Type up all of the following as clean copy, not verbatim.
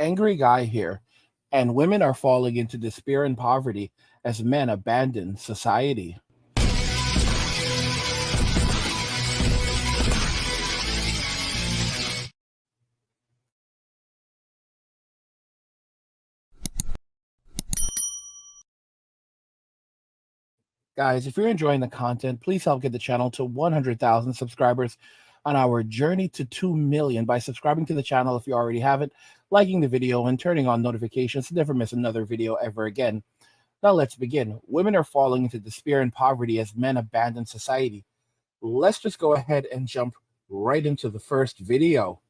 Angry guy here, and women are falling into despair and poverty as men abandon society. Guys, if you're enjoying the content, please help get the channel to 100,000 subscribers on our journey to 2 million by subscribing to the channel if you already haven't, liking the video, and turning on notifications to never miss another video ever again. Now let's begin. Women are falling into despair and poverty as men abandon society. Let's just go ahead and jump right into the first video.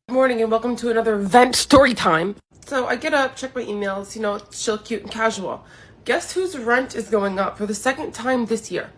Good morning and welcome to another vent story time. So I get up, check my emails, it's chill, cute, and casual. Guess whose rent is going up for the second time this year?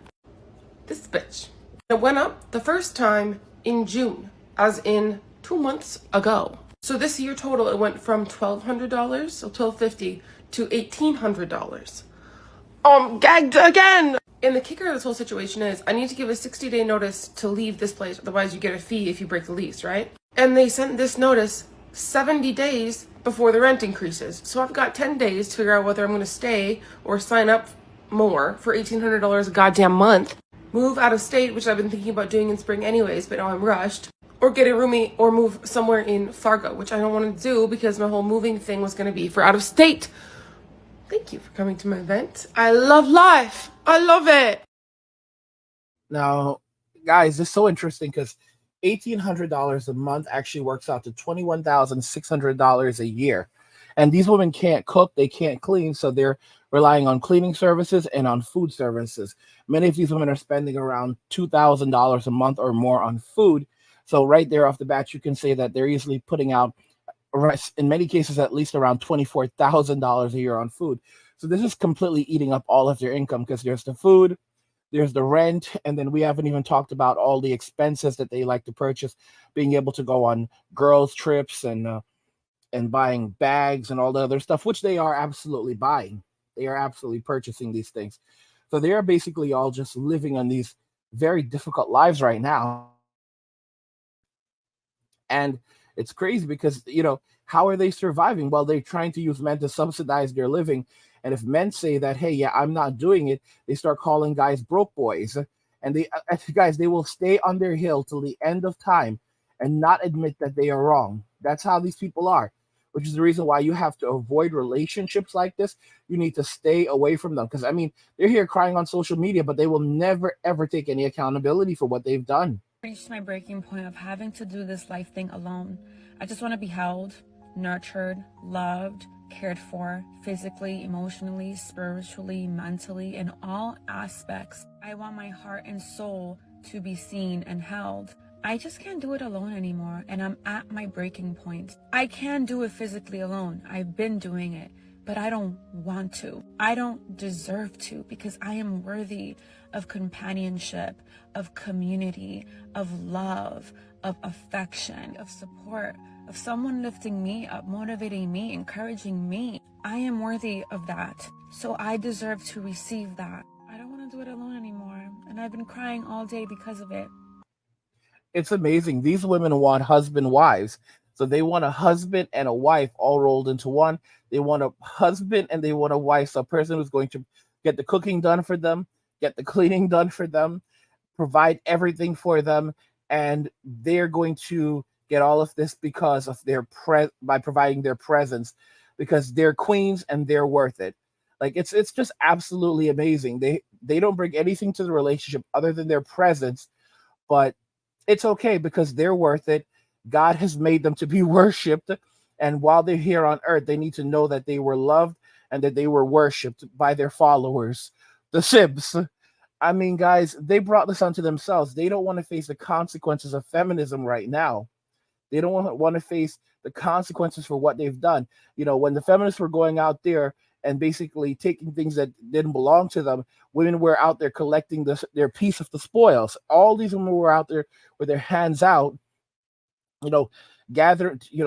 This bitch. It went up the first time in June, as in 2 months ago. So this year total, it went from $1,200, so $1,250, to $1,800. Gagged again! And the kicker of this whole situation is I need to give a 60-day notice to leave this place, otherwise you get a fee if you break the lease, right? And they sent this notice 70 days before the rent increases. So I've got 10 days to figure out whether I'm going to stay or sign up more for $1,800 a goddamn month, move out of state, which I've been thinking about doing in spring anyways, but now I'm rushed, or get a roomie or move somewhere in Fargo, which I don't want to do because my whole moving thing was going to be for out of state. Thank you for coming to my event. I love life. I love it. Now, guys, this is so interesting because $1,800 a month actually works out to $21,600 a year. And these women can't cook, they can't clean, so they're relying on cleaning services and on food services. Many of these women are spending around $2,000 a month or more on food. So right there off the bat, you can say that they're easily putting out, in many cases, at least around $24,000 a year on food. So this is completely eating up all of their income because there's the food, there's the rent, and then we haven't even talked about all the expenses that they like to purchase, being able to go on girls' trips and buying bags and all the other stuff, which they are absolutely buying. They are absolutely purchasing these things. So they are basically all just living on these very difficult lives right now. And it's crazy because, how are they surviving? Well, they're trying to use men to subsidize their living. And if men say that, hey, yeah, I'm not doing it, they start calling guys broke boys. And they will stay on their hill till the end of time and not admit that they are wrong. That's how these people are, which is the reason why you have to avoid relationships like this. You need to stay away from them. Because, they're here crying on social media, but they will never, ever take any accountability for what they've done. Reached my breaking point of having to do this life thing alone. I just want to be held, nurtured, loved, cared for, physically, emotionally, spiritually, mentally, in all aspects. I want my heart and soul to be seen and held. I just can't do it alone anymore, and I'm at my breaking point. I can do it physically alone. I've been doing it, but I don't want to. I don't deserve to, because I am worthy of companionship, of community, of love, of affection, of support, of someone lifting me up, motivating me, encouraging me. I am worthy of that. So I deserve to receive that. I don't want to do it alone anymore. And I've been crying all day because of it. It's amazing. These women want husband wives. So they want a husband and a wife all rolled into one. They want a husband and they want a wife. So a person who's going to get the cooking done for them, get the cleaning done for them, provide everything for them. And they're going to get all of this because of by providing their presence, because they're queens and they're worth it. Like it's just absolutely amazing. They don't bring anything to the relationship other than their presence, but it's okay because they're worth it. God has made them to be worshipped, and while they're here on earth, they need to know that they were loved and that they were worshipped by their followers, the Sibs. Guys, they brought this onto themselves. They don't want to face the consequences of feminism right now. They don't want to face the consequences for what they've done. When the feminists were going out there and basically taking things that didn't belong to them, women were out there collecting their piece of the spoils. All these women were out there with their hands out,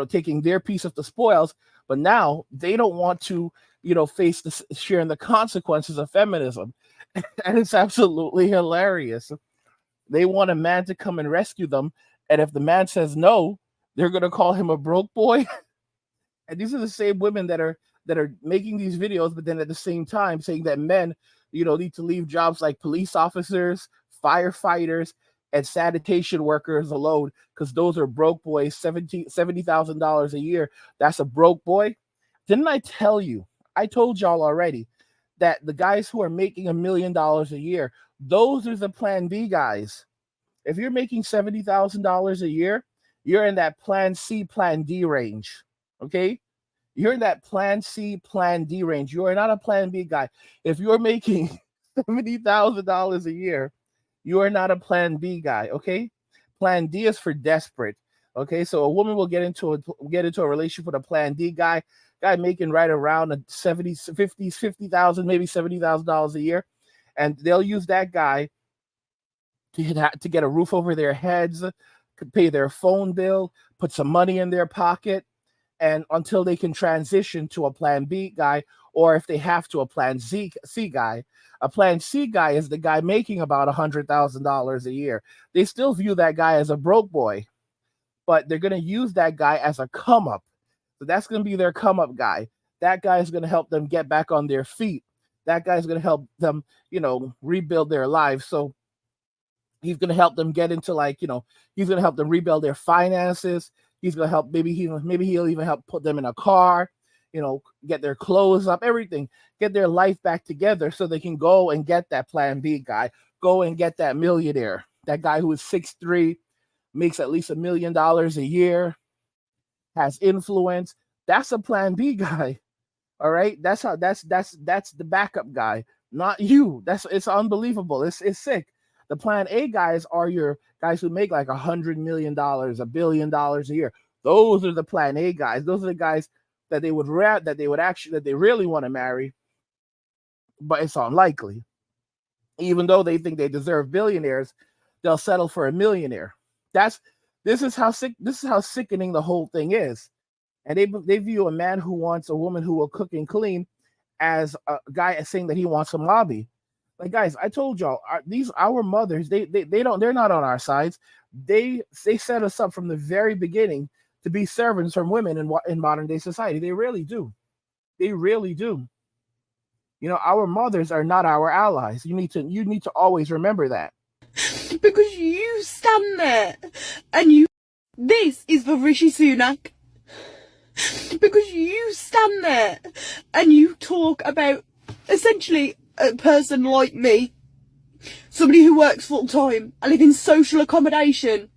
taking their piece of the spoils. But now they don't want to, face sharing the consequences of feminism. And it's absolutely hilarious. They want a man to come and rescue them. And if the man says no, they're going to call him a broke boy. And these are the same women that are making these videos, but then at the same time saying that men, need to leave jobs like police officers, firefighters, and sanitation workers alone because those are broke boys. $70,000 a year. That's a broke boy. Didn't I tell you? I told y'all already that the guys who are making $1 million a year, those are the Plan B guys. If you're making $70,000 a year, you're in that Plan C, Plan D range. Okay? You're in that Plan C, Plan D range. You are not a Plan B guy. If you're making $70,000 a year, you are not a Plan B guy. Okay? Plan D is for desperate. Okay, so a woman will get into a relationship with a Plan D guy making right around a 50,000, maybe $70,000 a year, and they'll use that guy to get a roof over their heads, could pay their phone bill, put some money in their pocket, and until they can transition to a Plan B guy, or if they have to, a Plan C guy. A Plan C guy is the guy making about $100,000 a year. They still view that guy as a broke boy, but they're going to use that guy as a come up. So that's going to be their come up guy. That guy is going to help them get back on their feet. That guy is going to help them, rebuild their lives. So he's going to help them get into he's going to help them rebuild their finances. He's going to help, maybe he'll even help put them in a car, get their clothes up, everything, get their life back together so they can go and get that Plan B guy, go and get that millionaire, that guy who is 6'3", makes at least $1 million a year, has influence. That's a Plan B guy. All right. That's the backup guy, not you. It's unbelievable. It's sick. The Plan A guys are your guys who make like $100 million, $1 billion a year. Those are the Plan A guys. Those are the guys that they really want to marry, but it's unlikely. Even though they think they deserve billionaires, they'll settle for a millionaire. This is how sickening the whole thing is. And they view a man who wants a woman who will cook and clean as a guy saying that he wants a mommy. Like, guys, I told y'all, our mothers, they're not on our sides. They set us up from the very beginning to be servants from women in modern day society. They really do. They really do. Our mothers are not our allies. You need to always remember that. Because you stand there and this is for Rishi Sunak. Because you stand there and you talk about essentially a person like me, somebody who works full time. I live in social accommodation.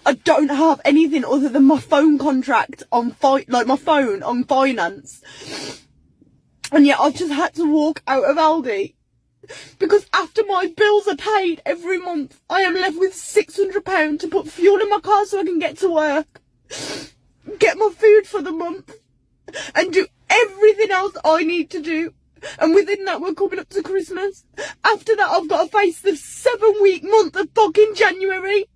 I don't have anything other than my phone contract on my phone on finance. And yet I've just had to walk out of Aldi. Because after my bills are paid every month, I am left with £600 to put fuel in my car so I can get to work, get my food for the month, and do everything else I need to do. And within that, we're coming up to Christmas. After that, I've got to face the 7-week month of fucking January.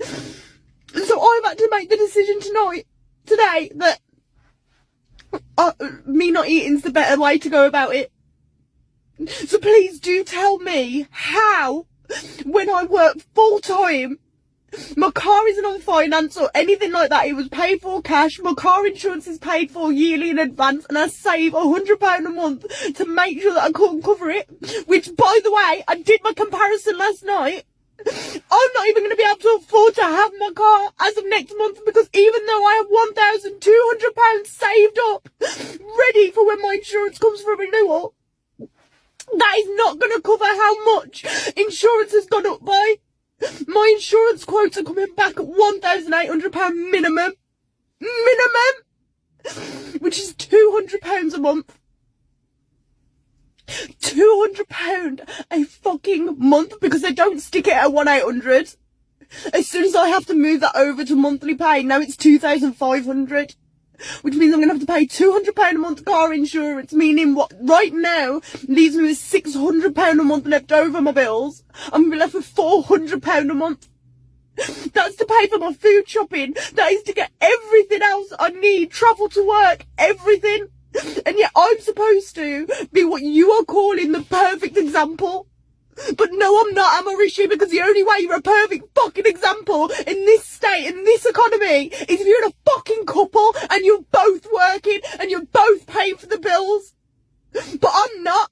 So I've had to make the decision today, that me not eating's the better way to go about it. So please do tell me how, when I work full time, my car isn't on finance or anything like that. It was paid for cash. My car insurance is paid for yearly in advance, and I save £100 a month to make sure that I can't cover it. Which, by the way, I did my comparison last night. I'm not even going to be able to afford to have my car as of next month, because even though I have £1,200 saved up, ready for when my insurance comes for renewal, that is not going to cover how much insurance has gone up by. My insurance quotes are coming back at £1,800 minimum, which is £200 a month. £200 a fucking month, because they don't stick it at 1,800. As soon as I have to move that over to monthly pay, now it's 2,500. Which means I'm going to have to pay £200 a month car insurance, meaning what right now leaves me with £600 a month left over my bills. I'm going to be left with £400 a month. That's to pay for my food shopping. That is to get everything else I need, travel to work, everything. And yet I'm supposed to be what you are calling the perfect example. But no, I'm not, am I, Rishi? Because the only way you're a perfect fucking example in this state, in this economy, is if you're in a fucking couple and you're both working and you're both paying for the bills. But I'm not.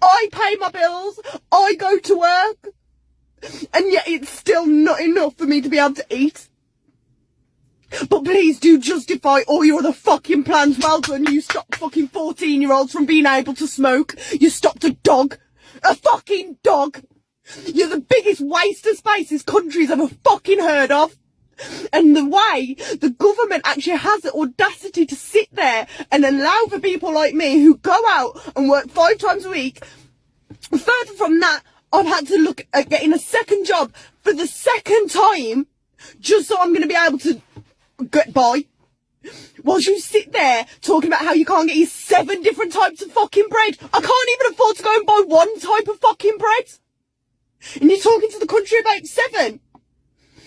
I pay my bills, I go to work, and yet it's still not enough for me to be able to eat. But please do justify all your other fucking plans. Well done, you stopped fucking 14-year-olds from being able to smoke. You stopped a dog. A fucking dog. You're the biggest waste of space this country's ever fucking heard of. And the way the government actually has the audacity to sit there and allow for people like me who go out and work 5 times a week. Further from that, I've had to look at getting a second job for the second time just so I'm going to be able to get by. Whilst you sit there talking about how you can't get your 7 different types of fucking bread. I can't even afford to go and buy 1 type of fucking bread. And you're talking to the country about 7.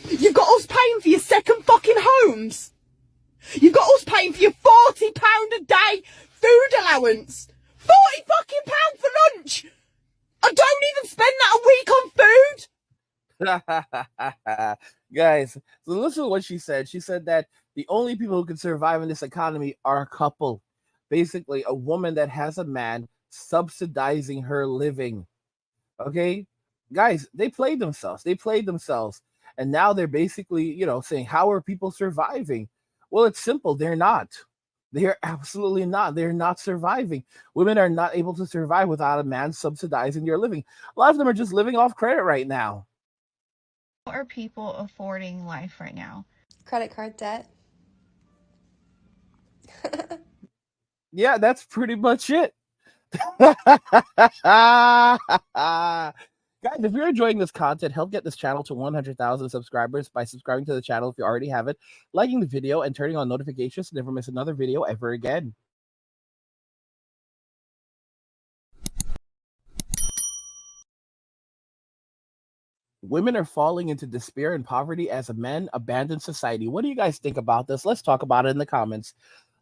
You've got us paying for your second fucking homes. You've got us paying for your £40 a day food allowance. £40 fucking for lunch. I don't even spend that a week on food. Guys, so listen to what she said. She said that the only people who can survive in this economy are a couple. Basically, a woman that has a man subsidizing her living. Okay? Guys, they played themselves. And now they're basically, saying, how are people surviving? Well, it's simple. They're not. They're absolutely not. They're not surviving. Women are not able to survive without a man subsidizing their living. A lot of them are just living off credit right now. How are people affording life right now? Credit card debt. Yeah, that's pretty much it. Guys, if you're enjoying this content, help get this channel to 100,000 subscribers by subscribing to the channel if you already have it, liking the video, and turning on notifications to never miss another video ever again. Women are falling into despair and poverty as men abandon society. What do you guys think about this? Let's talk about it in the comments.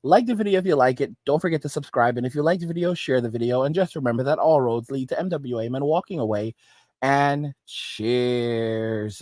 Like the video if you like it. Don't forget to subscribe. And if you like the video, share the video. And just remember that all roads lead to MWA Men walking away. And cheers.